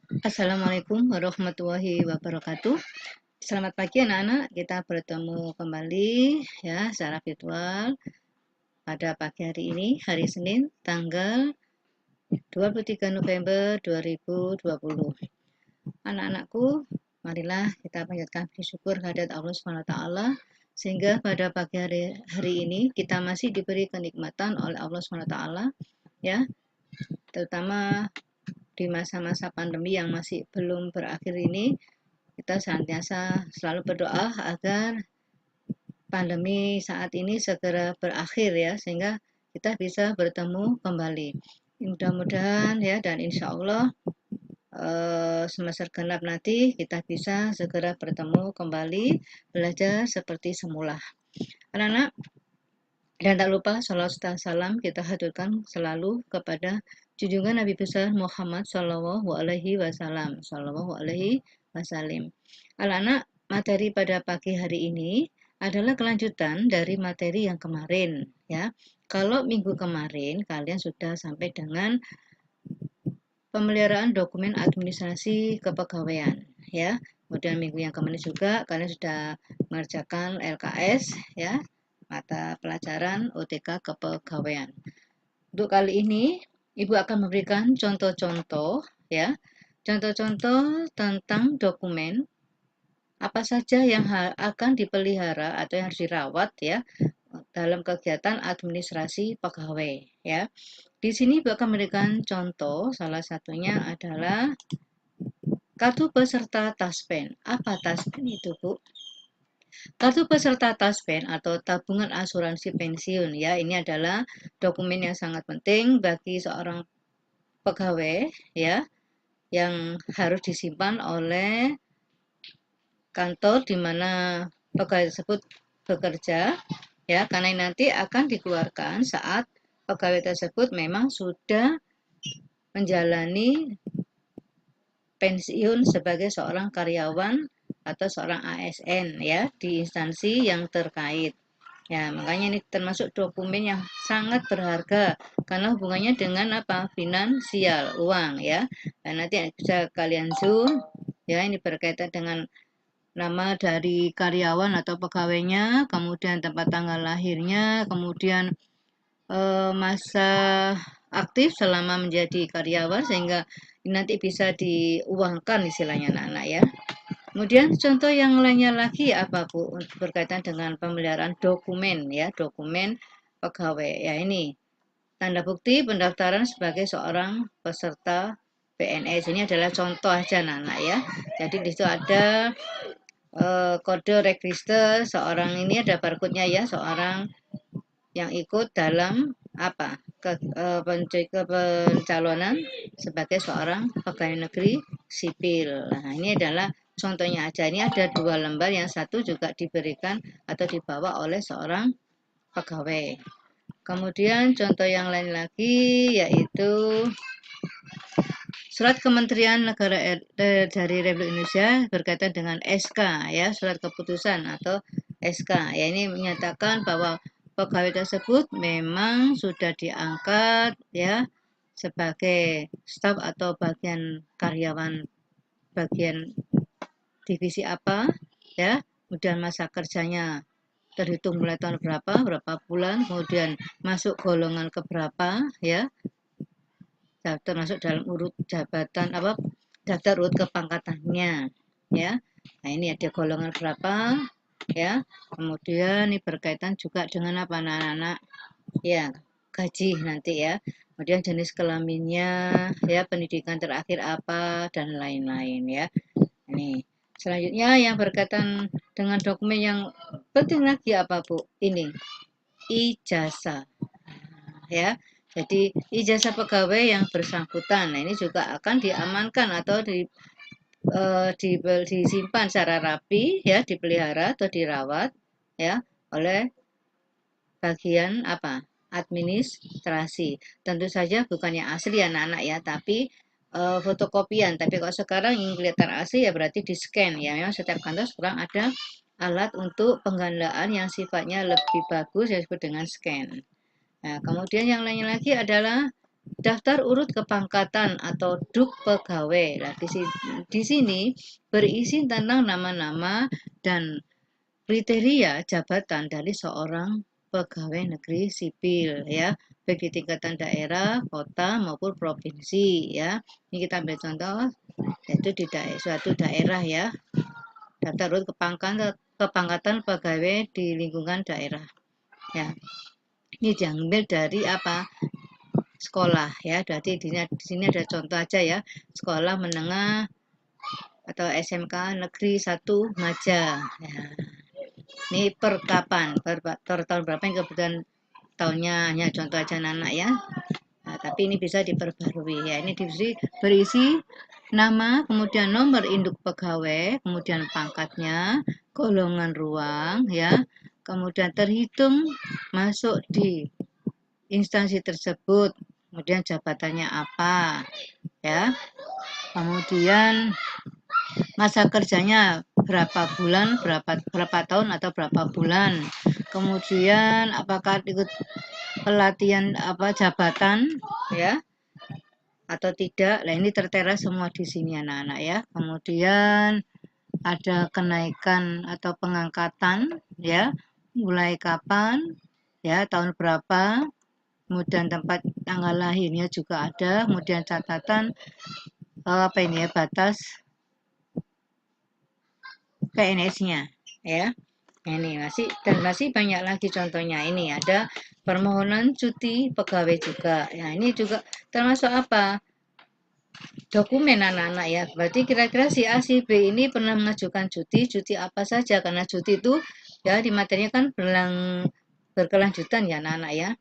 Assalamualaikum warahmatullahi wabarakatuh. Selamat pagi anak-anak, kita bertemu kembali ya secara virtual pada pagi hari ini, hari Senin, tanggal 23 November 2020. Anak-anakku, marilah kita panjatkan puji syukur kehadirat Allah SWT sehingga pada pagi hari ini kita masih diberi kenikmatan oleh Allah SWT ya, terutama di masa-masa pandemi yang masih belum berakhir ini. Kita senantiasa selalu berdoa agar pandemi saat ini segera berakhir ya, sehingga kita bisa bertemu kembali. Mudah-mudahan ya, dan insya Allah semester genap nanti kita bisa segera bertemu kembali, belajar seperti semula. Anak-anak, dan tak lupa salawat serta salam kita haturkan selalu kepada junjungan Nabi besar Muhammad Shallallahu Alaihi Wasallam. Anak-anak, materi pada pagi hari ini adalah kelanjutan dari materi yang kemarin ya. Kalau minggu kemarin kalian sudah sampai dengan pemeliharaan dokumen administrasi kepegawaian ya. Kemudian minggu yang kemarin juga kalian sudah mengerjakan LKS ya, mata pelajaran OTK kepegawaian. Untuk kali ini Ibu akan memberikan contoh-contoh ya, contoh-contoh tentang dokumen apa saja yang akan dipelihara atau yang harus dirawat ya dalam kegiatan administrasi pegawai ya. Di sini Ibu akan memberikan contoh, salah satunya adalah kartu peserta Taspen. Apa Taspen itu, Bu? Kartu peserta Taspen atau tabungan asuransi pensiun ya, ini adalah dokumen yang sangat penting bagi seorang pegawai ya, yang harus disimpan oleh kantor di mana pegawai tersebut bekerja ya, karena nanti akan dikeluarkan saat pegawai tersebut memang sudah menjalani pensiun sebagai seorang karyawan atau seorang ASN ya di instansi yang terkait. Ya, makanya ini termasuk dokumen yang sangat berharga karena hubungannya dengan apa? Finansial, uang ya. Dan nanti bisa kalian zoom ya, ini berkaitan dengan nama dari karyawan atau pegawainya, kemudian tempat tanggal lahirnya, kemudian masa aktif selama menjadi karyawan sehingga nanti bisa diuangkan istilahnya anak-anak ya. Kemudian contoh yang lainnya lagi apa Bu? Berkaitan dengan pemeliharaan dokumen ya, dokumen pegawai. Ya ini tanda bukti pendaftaran sebagai seorang peserta PNS. Ini adalah contoh aja anak-anak ya. Jadi di situ ada kode register seorang, ini ada barcode-nya ya, seorang yang ikut dalam apa? Pencalonan sebagai seorang pegawai negeri sipil. Nah, ini adalah contohnya aja. Ini ada 2 lembar, yang satu juga diberikan atau dibawa oleh seorang pegawai. Kemudian contoh yang lain lagi yaitu surat Kementerian Negara dari Republik Indonesia berkaitan dengan SK ya, surat keputusan atau SK. Ya, ini menyatakan bahwa pegawai tersebut memang sudah diangkat ya sebagai staf atau bagian karyawan bagian divisi apa ya, kemudian masa kerjanya terhitung mulai tahun berapa bulan, kemudian masuk golongan keberapa ya, termasuk dalam urut jabatan apa, daftar urut kepangkatannya ya. Nah, ini ada golongan berapa ya. Kemudian ini berkaitan juga dengan apa anak-anak ya, gaji nanti ya. Kemudian jenis kelaminnya ya, pendidikan terakhir apa dan lain-lain ya. Ini selanjutnya yang berkaitan dengan dokumen yang penting lagi apa Bu? Ini ijazah ya. Jadi ijazah pegawai yang bersangkutan, nah ini juga akan diamankan atau disimpan secara rapi ya, dipelihara atau dirawat ya oleh bagian apa? Administrasi. Tentu saja bukan yang asli anak-anak ya, tapi fotokopian. Tapi kalau sekarang ingin kelihatan asli ya berarti di scan ya. Memang setiap kantor sekarang ada alat untuk penggandaan yang sifatnya lebih bagus yang disebut dengan scan. Nah, kemudian yang lainnya lagi adalah daftar urut kepangkatan atau duk pegawai. Nah, di sini berisi tentang nama-nama dan kriteria jabatan dari seorang pegawai negeri sipil ya, baik di tingkatan daerah, kota maupun provinsi ya. Ini kita ambil contoh yaitu di suatu daerah ya. Daftar urut kepangkatan pegawai di lingkungan daerah. Ya. Ini diambil dari apa? Sekolah ya. Berarti di sini ada contoh aja ya. Sekolah menengah atau SMK Negeri 1 Maja. Ya. Ini per kapan? Per tahun berapa yang kebetulan tahunnya, hanya contoh aja anak ya. Nah, tapi ini bisa diperbarui ya. Ini berisi nama, kemudian nomor induk pegawai, kemudian pangkatnya, golongan ruang ya. Kemudian terhitung masuk di instansi tersebut, kemudian jabatannya apa ya. Kemudian masa kerjanya berapa bulan, berapa tahun atau berapa bulan. Kemudian apakah ikut pelatihan jabatan ya atau tidak. Nah, ini tertera semua di sini anak-anak ya. Kemudian ada kenaikan atau pengangkatan ya, mulai kapan ya, tahun berapa. Kemudian tempat tanggal lahirnya juga ada, kemudian catatan apa ini ya, batas PNS-nya ya. Ini masih banyak lagi contohnya. Ini ada permohonan cuti pegawai juga. Nah, ini juga termasuk apa? Dokumen anak-anak ya. Berarti kira-kira si A si B ini pernah mengajukan cuti apa saja, karena cuti itu ya di materinya kan berkelanjutan ya anak-anak ya.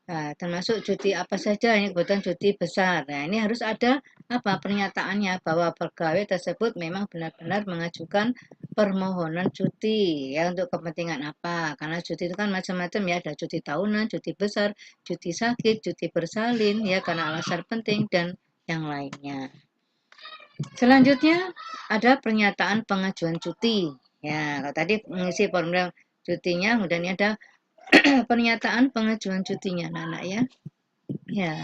Nah, termasuk cuti apa saja, ini kebetulan cuti besar. Nah, ini harus ada apa pernyataannya bahwa pegawai tersebut memang benar-benar mengajukan permohonan cuti ya, untuk kepentingan apa? Karena cuti itu kan macam-macam ya, ada cuti tahunan, cuti besar, cuti sakit, cuti bersalin ya karena alasan penting dan yang lainnya. Selanjutnya ada pernyataan pengajuan cuti. Ya, kalau tadi mengisi formulir cutinya, kemudian ada pernyataan pengajuan cutinya anak-anak ya. Ya,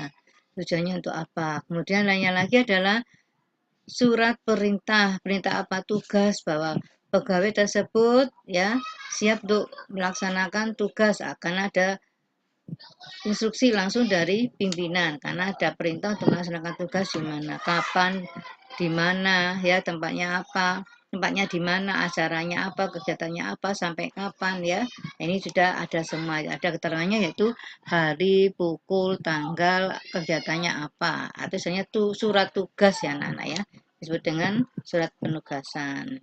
tujuannya untuk apa? Kemudian lainnya lagi adalah surat perintah apa tugas, bahwa pegawai tersebut ya siap untuk melaksanakan tugas, akan ada instruksi langsung dari pimpinan karena ada perintah untuk melaksanakan tugas di mana, kapan, di mana ya, tempatnya di mana, acaranya apa, kegiatannya apa, sampai kapan ya. Ini sudah ada semua, ada keterangannya yaitu hari, pukul, tanggal, kegiatannya apa. Atau misalnya surat tugas ya anak-anak ya, disebut dengan surat penugasan.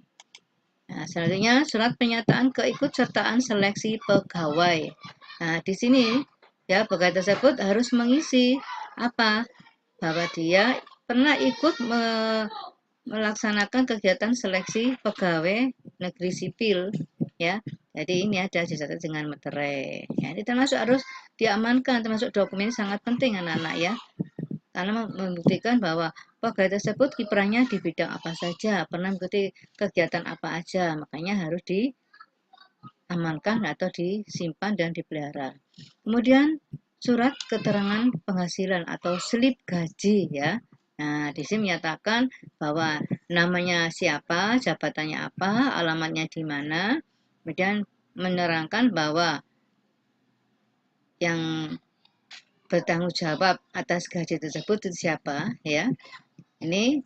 Nah, selanjutnya surat pernyataan keikutsertaan seleksi pegawai. Nah, di sini ya pegawai tersebut harus mengisi apa? Bahwa dia pernah ikut melaksanakan kegiatan seleksi pegawai negeri sipil ya. Jadi ini ada dicatat dengan materai. Ya, ini termasuk harus diamankan, termasuk dokumen sangat penting anak-anak ya. Karena membuktikan bahwa pegawai tersebut kiprahnya di bidang apa saja, pernah mengikuti kegiatan apa aja, makanya harus diamankan atau disimpan dan dipelihara. Kemudian surat keterangan penghasilan atau slip gaji ya. Nah, di sini menyatakan bahwa namanya siapa, jabatannya apa, alamatnya di mana, kemudian menerangkan bahwa yang bertanggung jawab atas gaji tersebut itu siapa ya. Ini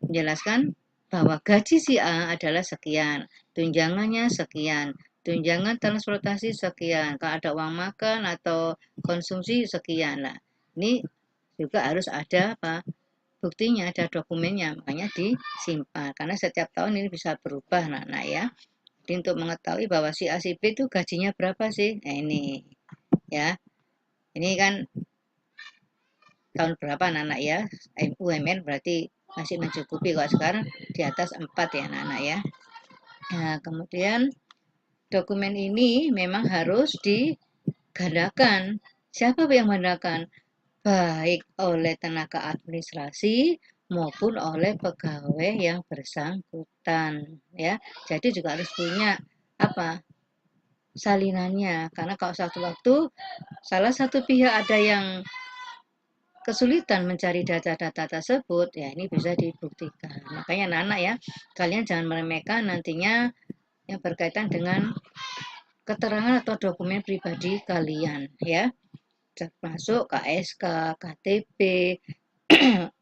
menjelaskan bahwa gaji si A adalah sekian, tunjangannya sekian, tunjangan transportasi sekian, kalau ada uang makan atau konsumsi sekian. Nah, ini juga harus ada apa? Buktinya, ada dokumennya, makanya disimpan karena setiap tahun ini bisa berubah nah ya. Jadi untuk mengetahui bahwa si A si B itu gajinya berapa sih? Nah, ini ya. Ini kan tahun berapa anak-anak ya, UMR berarti masih mencukupi, kalau sekarang di atas 4 ya anak-anak ya. Nah, kemudian dokumen ini memang harus digandakan. Siapa yang menggandakan? Baik oleh tenaga administrasi maupun oleh pegawai yang bersangkutan ya. Jadi juga harus punya apa? Salinannya, karena kalau satu waktu salah satu pihak ada yang kesulitan mencari data-data tersebut, ya ini bisa dibuktikan. Makanya anak-anak ya, kalian jangan meremehkan nantinya yang berkaitan dengan keterangan atau dokumen pribadi kalian ya, termasuk KSK, KTP,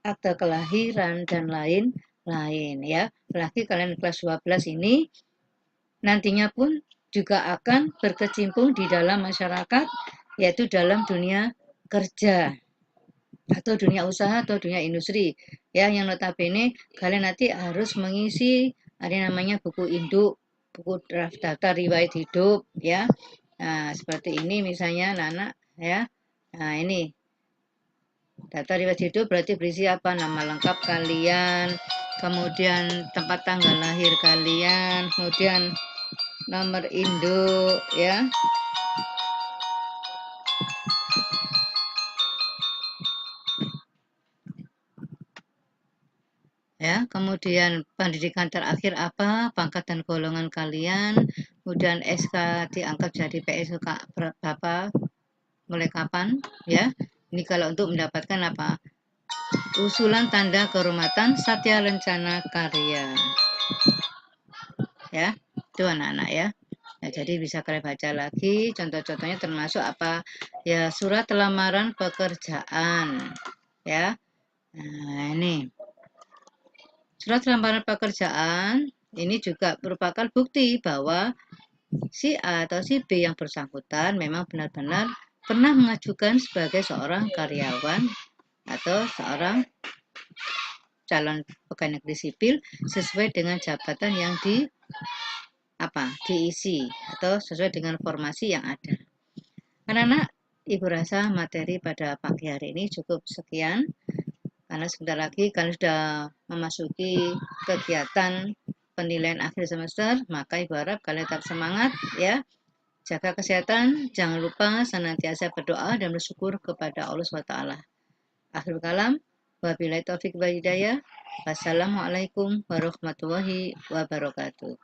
akte kelahiran dan lain-lain ya. Apalagi kalian kelas 12 ini nantinya pun juga akan berkecimpung di dalam masyarakat, yaitu dalam dunia kerja atau dunia usaha atau dunia industri ya, yang notabene kalian nanti harus mengisi ada namanya buku induk, buku daftar riwayat hidup ya. Nah, seperti ini misalnya anak-anak ya. Nah, ini data riwayat hidup berarti berisi apa? Nama lengkap kalian, kemudian tempat tanggal lahir kalian, kemudian nomor induk ya. Ya, kemudian pendidikan terakhir apa, pangkat dan golongan kalian, kemudian SK diangkat jadi PSK berapa, mulai kapan, ya. Ini kalau untuk mendapatkan apa? Usulan tanda kehormatan Satya Lencana Karya. Ya, itu anak-anak ya. Nah, jadi bisa kalian baca lagi contoh-contohnya termasuk apa? Ya, surat lamaran pekerjaan. Ya. Nah, ini surat lamaran pekerjaan ini juga merupakan bukti bahwa si A atau si B yang bersangkutan memang benar-benar pernah mengajukan sebagai seorang karyawan atau seorang calon pegawai negeri sipil sesuai dengan jabatan yang diisi atau sesuai dengan formasi yang ada. Anak-anak, Ibu rasa materi pada pagi hari ini cukup sekian. Karena sebentar lagi kalian sudah memasuki kegiatan penilaian akhir semester, maka Ibu harap kalian tetap semangat ya. Jaga kesehatan, jangan lupa senantiasa berdoa dan bersyukur kepada Allah SWT. Akhirul kalam, wabillahi taufiq wal hidayah. Wassalamualaikum warahmatullahi wabarakatuh.